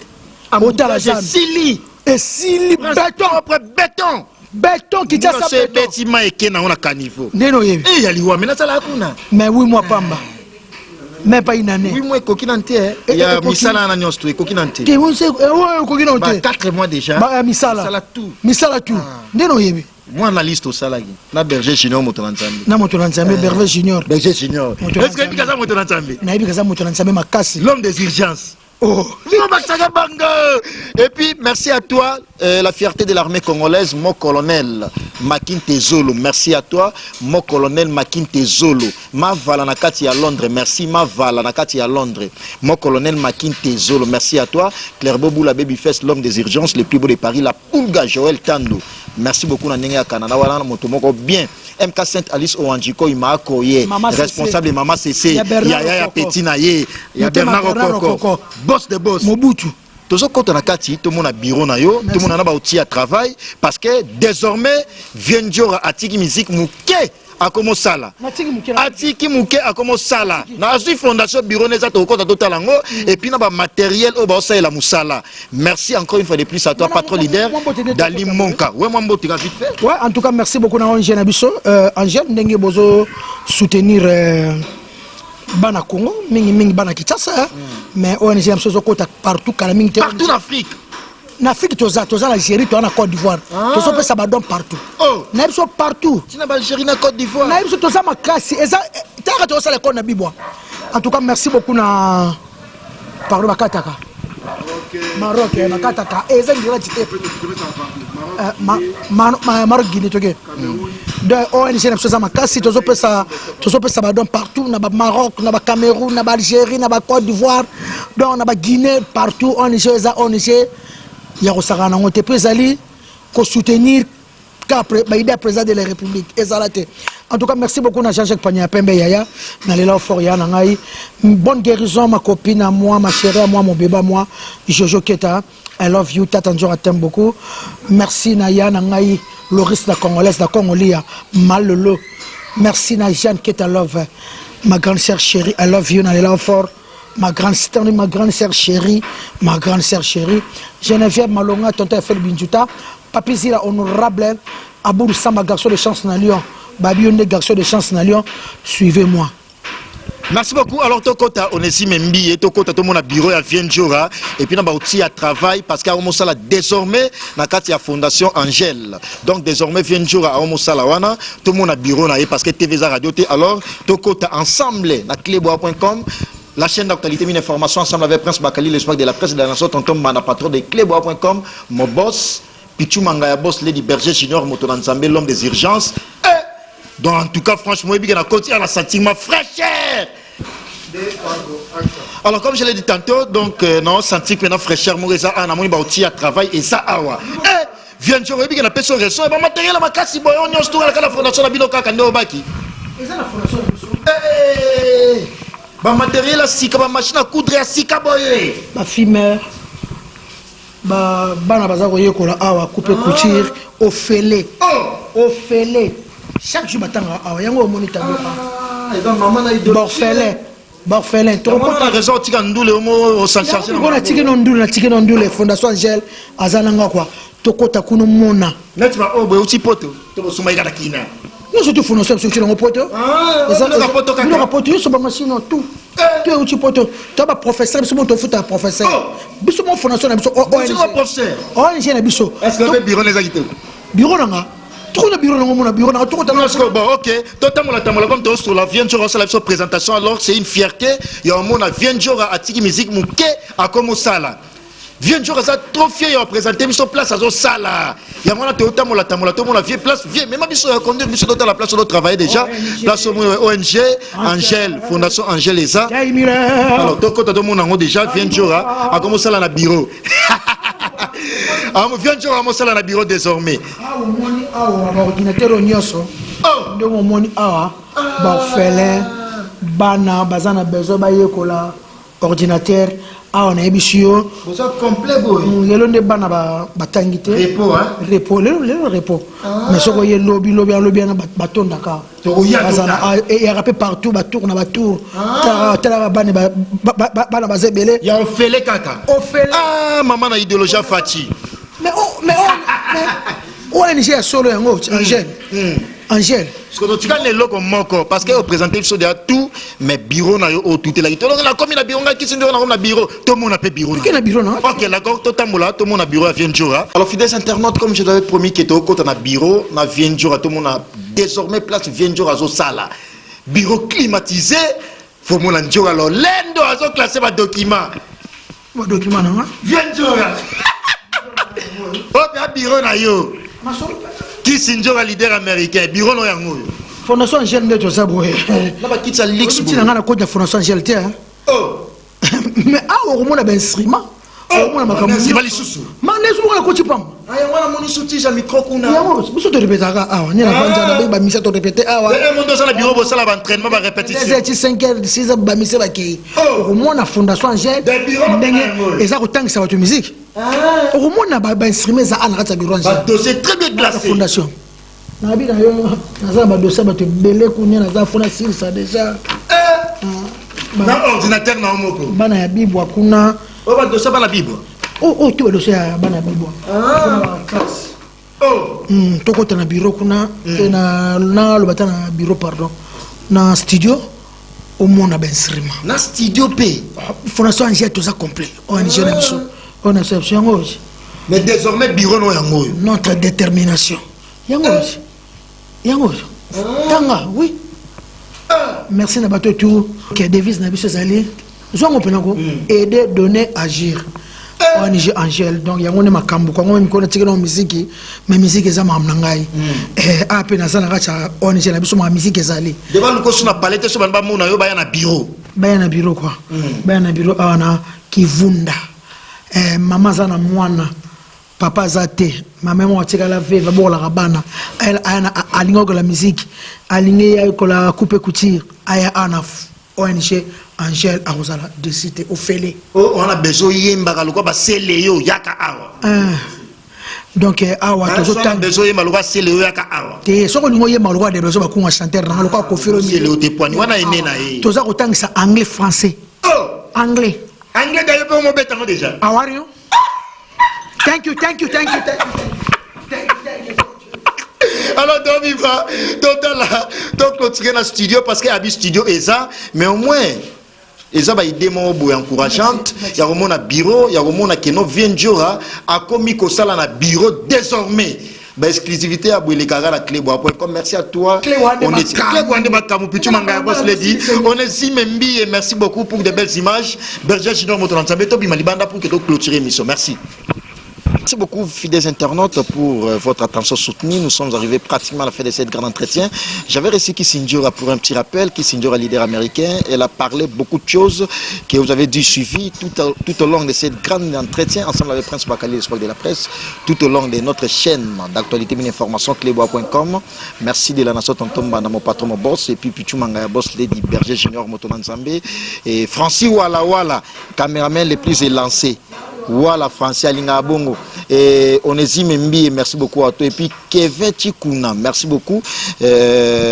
Sili béton après béton qui t'a ça béton bâtiment et na on a caniveau neno yebi et yali wa mena sala kuna mais oui moi pamba mais pas une année oui moi kokinante il y a misala na nyos tu kokinante qui on sait ouais kokinante 4 mois déjà misala tout neno yebi moi na liste au salagi na berger junior motolanzambe na motolanzambe berger junior est-ce que bikaza motolanzambe na bikaza motolanzambe makasi l'homme des urgences Oh. Et puis, merci à toi, la fierté de l'armée congolaise, mon colonel Makin Tezolo. Merci à toi, mon colonel Makin Tezolo. Ma Valanakati à Londres, merci. Ma Valanakati à Londres. Mon colonel Makin Tezolo, merci à toi. Claire Bobou, la Babyface, l'homme des urgences, le plus beau de Paris, la Pulga Joël Tando. Merci beaucoup, Nanenga Canada. Voilà, mon bien. MK Sainte Alice Owanjiko, il m'a accueilli. Responsable de Maman CC. Yaya Petit Naye. Il y a Bernard Okoko. Boss de boss. Mobutu. Tout le monde a bureau na yo, tout le monde a outil à travail parce que désormais Viendiora atiki musique mouké a comme ça là. Atiki mouké a comme ça là. Na azu fondation bureau neza to kota totalango et puis na ba matériel au ba ça la musala. Merci encore une fois de plus à toi patron leader Dali Monka. Ouais moi mbote ga vite fait. Ouais, en tout cas merci beaucoup na Angel Nabiso. Angel ndenge bozo soutenir Bana Congo, mingi bana Kinshasa, mais ONG amsozo kota partout kalaming partout en Afrique. En Afrique toza l'Algérie, toza la Côte d'Ivoire. Toza pe sabadon partout. Oh, na biso partout. Tu n'as pas Algérie na Côte d'Ivoire. Na biso toza makasi, eza taka toza la Côte na Bibwa. En tout cas merci beaucoup na parlo bakataka. Maroc, makataka, eza ndira tite. Maroc Guinée toke. De ONG na biso makasi tozo pe sabadon partout na Maroc, na Cameroun, na Algérie, na Côte d'Ivoire, donc na Guinée partout ONG eza ONG ya kosakana ngo te prezali ko soutenir le président de la République ezalate. En tout cas merci beaucoup na Jean-Jacques Panya Pembe Yaya na lela fort ya na ngai. Bonne guérison ma copine à moi, ma chérie à moi, mon bébé à moi, Jojo Keta. I love you, Tata Njora t'aime beaucoup. Merci na ya na ngai Loris la Congolaise la Congolia Malolo. Merci na Jeanne Keta love ma grande sœur chérie, I love you na lela fort. Ma grande sœur chérie, ma grande sœur chérie, Geneviève Malonga, tonton Efel Binjuta, Papi Zila honorable, Aboudou Samba, garçon de chance na Lyon, Babi Yonde, garçon de chance na Lyon, suivez-moi. Merci beaucoup. Alors, Tokota, on est ici, Membi, Tokota, tout le monde a bureau à Vienjora, et puis, on a aussi à travail, parce qu'à Omosala, désormais, dans la fondation Angèle. Donc, désormais, Vienjora à Omosala, tout le monde a bureau, parce que TVza Radio, alors, Tokota, ensemble, na clebois.com. La chaîne d'actualité, une information ensemble avec Prince Bakali, l'espoir de la presse de la nation, tonton Mana, patron de clebois.com, mon boss, Pichou Mangaya boss, Lady Berger Junior, Motonanzambe, l'homme des urgences. Donc en tout cas, franchement, il y a un sentiment fraîcheur. Alors comme je l'ai dit tantôt, donc non, sentiment maintenant fraîcheur, moi ça, on a mon bauti à travail et ça, awa. Viens tu vois, il y a une personne réseau, et matériel à ma casse, bon, on y a tout la fondation, la binoka, kando baki. Et ça la fondation. Ba matériel à sika, ba machine à coudre à sika boye. Ba fumeur, ba bana bazako yekola awa couper couture au fêlé. Au fêlé. Chaque jour batanga awa yango monitor et donc maman a idole. Borfelin. Tu comprends la raison tika ndoule au sans charger. On a tika ndoule fondation Angèle azalanga quoi. Tokota kuno mona. Net ba obo uti poto. To suma ika kina. Nous sommes fondation sur le poto. Nous rapportons sur la machine tout. Tu es outil poto. Tu as professeur, c'est mon foot à professeur. Biso mon fondation na biso ONG. Professeur. ONG na biso. Est-ce que le bureau les agité? Bureau nanga. Tout le bureau nanga mon bureau nanga tout bon OK. Totalement comme tu sur la Vienjora sur la présentation alors c'est une fierté. Il y a un monde à Vienjora à tiki musique mouké à comme ça là. Vienjora ça trop fier à présenter biso place à zo sala. Il y a mon totalement tout le monde a vieille place vieux même biso conduire biso dans la place où on travaille déjà. Place ONG Angèle Fondation Angèle et ça. Alors tout le monde a déjà Vienjora à comme ça là na bureau. Vienjora à ça là na bureau désormais. Ordinateur nyonso. Nde mo moni awa ba fele bana bazana bezo ba yekola ordinateur awa na ebisio bozo complet boy yelo nde bana ba tangite repos hein repos le repos mais soko ye lobby na batonda ka bazana et rappé partout ba tour na ba tour tala bana bana bazebele ya ofele kaka ofele maman na idéologie fati mais ONG solo yango Angèle parce que tu gagnes les locaux moko parce que représenter sur déjà tout mais bureau na yo tout est là donc la commune na bureau qui sont na bureau tout le monde a fait bureau qui na bureau non OK d'accord tout le monde a bureau à Vienjora alors fidèles internautes comme je l'avais promis que tu au côté na bureau na Vienjora tout le monde a désormais place Vienjora zo sala bureau climatisé faut mon Njora alors l'endo a classé ma document Mon document, non? Viens, Njora. Oh, bureau na yo. Kissinger, leader américain. Bureau no yango. Fondation Angèle de Tosaboué. Là, bah, quitte ça, l'X. Tu n'as pas de Fondation Angèle, tiens. Oh. Mais au moins, un instrument. Au moins, c'est pas les sous-sous. Mais on est souvent à côté de moi. Aïe, on a mon soutien, j'ai micro qu'on a. Vous êtes répété à on est la bande, mise à répéter. Ah, ouais. Mon dos, le bureau, ça, l'entraînement, va répétition. 5 heures, 6 heures, bah, mise à qui. Au moins, la Fondation Angèle. Et ça, autant que ça va être musique. Au moins, on a un instrument, ça a un bureau. C'est très bien classé. Fondation. Nabi na yo naza ba dossier ba te belé kunya naza fona sir ça déjà na ordinateur na moko bana ya bibwa kuna o ba dossier ba la bible tu ba dossier ya bana ya bibwa toko tana bureau kuna na lo batana bureau pardon na studio au monde ben instrument na studio P fondation Angèle tout ça complet ONG na biso on a exception aussi mais désormais bureau no yango notre détermination yango Tanga, oui. Merci à bateau tout. Qui devise na biso zali. Zongo penako aider, donner, agir. ONG Angèle. Donc il y a un makambo. Quand on connaît la musique, mais musique est ma mnangai. À peine ça na racha ONG na biso ma musique est zali. Devant le cours na palette so banba mona yo ba na bureau. Ba na bureau quoi. Ba na bureau ana kivunda. Mama zana mwana. Papa Zate, ma maman a tiré la veuve, bon la rabana, elle a aligné la musique, aligné la coupe couture, elle a ONG Angèle Arosala de cité au Félé. Oh, on a besoin yemba le quoi ba Céléo yaka awa. Donc awa toujours tant besoin yemba le quoi Céléo yaka awa. Te so ko lingo yemba le quoi de besoin ba ko chanteur na le quoi ko firo Céléo te poani wana ene na e. To za ko tang ça anglais français. Oh, anglais. Anglais d'ailleurs pour mo betango déjà. How are you? Thank you. Alors, donc, il va, donc, continuer dans le studio parce qu'il y a un studio et ça, mais au moins, ils ont des démos encourageantes. Il y a un bureau, il y a un qui nous vient de jour à commis que ça dans bureau désormais. Exclusivité à Bouilekara la clé.com. Merci à toi. On est on est Zimembi et merci beaucoup pour de belles images. Berger Junior Motolansambe, Tobi Malibanda pour que tu clôtures l'émission. Merci. Merci beaucoup, fidèles internautes, pour votre attention soutenue. Nous sommes arrivés pratiquement à la fin de cette grande entretien. J'avais reçu Kissinger pour un petit rappel. Kissinger, leader américain, elle a parlé beaucoup de choses que vous avez dû suivre tout au long de cette grande entretien, ensemble avec Prince Bakali, l'espoir de la presse, tout au long de notre chaîne d'actualité et d'information clébois.com. Merci de la nation Tontomba, mon patron, mon boss, et puis Pichu Mangaya, boss, Lady Berger Junior Motolanzambe, et Francis Wala, caméraman les plus élancés. Voilà, Français Alinga Bongo. Et Onésime Mbi, merci beaucoup à toi. Et puis Kevin Chikuna, merci beaucoup.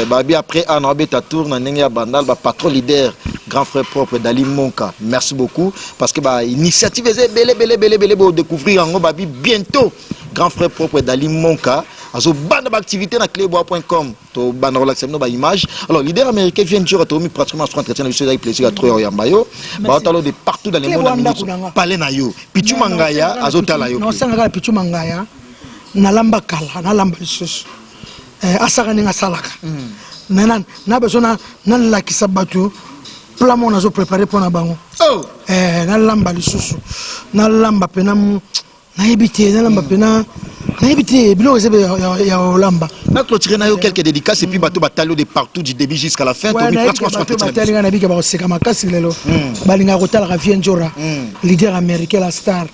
Babi après Anabe Tatour, Nanenga Bandal, patron leader, grand frère propre d'Ali Monka. Merci beaucoup. Parce que l'initiative est belle pour découvrir en Babi bientôt. Grand frère propre d'Ali Monka. Alors, bande d'activité dans clébois.com. To bande relaxement dans image. Alors, leader américain vient de dire à pratiquement 30 entretien avec avec plaisir à trouver Yambayo. Baotalo de partout dans le monde. Parler na yo. Pichu Mangaya azotala yo. Non, ça ngala Pichu Mangaya. Na lamba kala, na lamba lisusu. Asaka ninga salaka. Na besoin na la kisabatu. Plan mon azo préparé pour na bango. Oh. Na lamba lisusu. Na lamba pena na ebité na lamba pena. Na clôturer na yo quelques dédicaces et puis bateau batalo de partout du début jusqu'à la fin. Leader américain la star.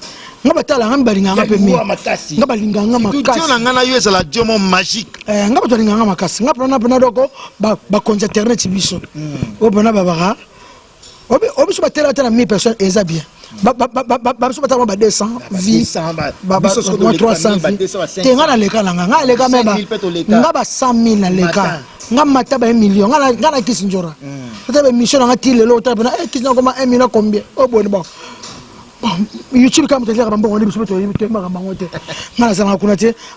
Nga batala nga balinga nga pe mi. Nga balinga nga makasi. Tu na yo ezala diamant magique. Nga balinga nga makasi. Nga prona pena doko ba konja internet biso. O pena babara. Obi so batela tala 1000 personnes eza bien. Babiso batala ba 200 vie. Ba 300 vie. Tenga na leka nga leka meba. Nga ba 100 000 na leka. Nga mata ba 1 million. Nga na Kissinger. Peut-être mission nga ti lelo ta pena Kissinger comme 1 million combien? Oh bon bon. YouTube comme tu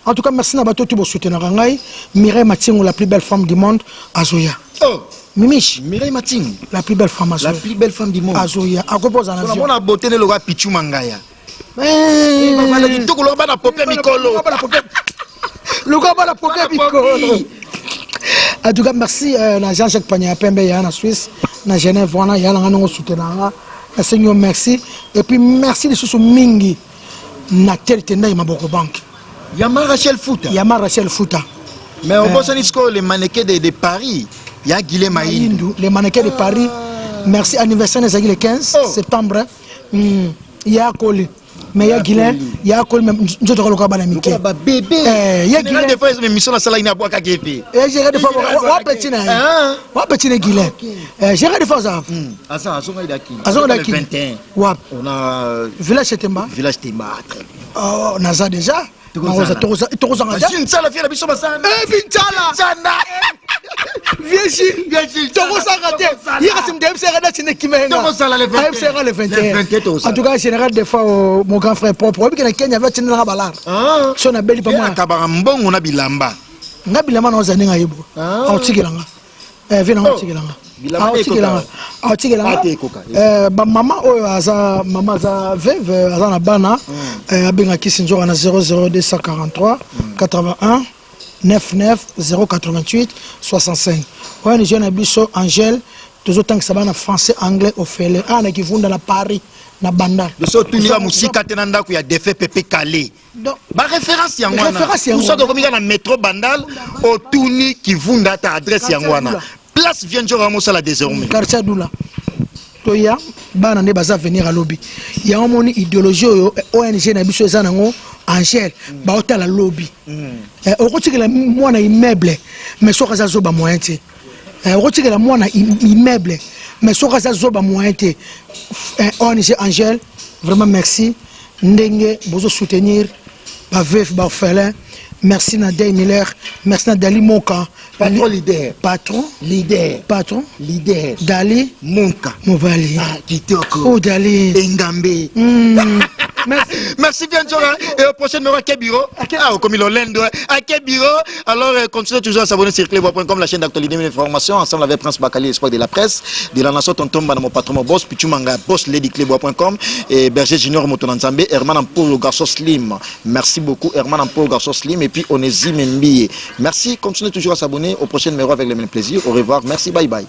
en tout cas merci na bato tout soutenir ngai Mireille Matingo la plus belle femme du monde Azoya. Oh Mimish Mireille Matingo la plus belle femme Azoya. La plus belle femme du monde Azoya a propose en avion. On a beauté le roi Pichu Mangaya. Eh to ko lo ba na popé mikolo. Le gars ba la popé mikolo. En tout cas merci na Jean-Jacques Pagna Pembe ya na Suisse na Genève wana ya nga ngo soutenir Seigneur merci et puis merci de sous mingi na tête na maboko banque Yama Rachel Fouta mais au Bosanisco les mannequins de Paris il y a Guilhem Maïndou les mannequins de Paris merci anniversaire le 15 septembre il y a Koli mais il y a Guilhem il y a Koli même je te reloka bana mike bébé il y a Guilhem des fois mes missions la salle ina bois ka gepe j'ai des fois wa petit na Guilhem j'ai des fois ça asa asonga idaki 21 wa on a village Temba oh naza déjà tokozanga la fille la biso basana Vinchala Vieux tokozanga te yaka simdem sera na tine kimenga sera le 21 en tout cas général des fois mon grand frère propre obi na Kenya va tine na balar so na beli pa moi kabara mbongo na bilamba ngabilamba na ozane ngayibo autikilanga vina autikilanga ba mama oyo aza mama za veuve aza na bana abengaki sinjora na 00243 81 99 088 65 oyo jeune abiso Angèle tozotangisa bana français anglais ofele ana kivunda na Paris na banda biso tuninga musika tena ndako ya defe pepe calé ba référence ya ngwana uso to komika na métro bandal otuni kivunda ta adresse ya ngwana place vient Njora Mosala désormais quartier Doula toya bana ne baza venir à lobby ya omoni idéologie oyo ONG na biso eza nango Angèle ba otala lobby okotikela mwana immeuble mais soka za zoba moyen te okotikela mwana immeuble mais soka za zoba moyen te ONG Angèle vraiment merci ndenge bozo soutenir ba veuve ba orphelin. Merci Nadei Miller, merci Nadali Moka. Patron leader. Dali Monka. Mobali. Kitoko. Oh Dali. Engambe. Merci bien Njora. Et au prochain numéro à quel bureau? Comme il l'Olendo. À quel bureau? Alors continuez toujours à s'abonner sur clebois.com, la chaîne d'actualité et d'information. Ensemble avec Prince Bakali, espoir de la presse. De la nation Tonton mon patron, mon boss, Pichumanga, boss Lady Clebois.com et Berger Junior Motonanzambe, Herman Ampolo Garçon Slim. Merci beaucoup Herman Ampolo Garçon Slim et puis Onésime Mbie. Merci, continuez toujours à s'abonner au prochain numéro avec le même plaisir. Au revoir, merci, bye bye.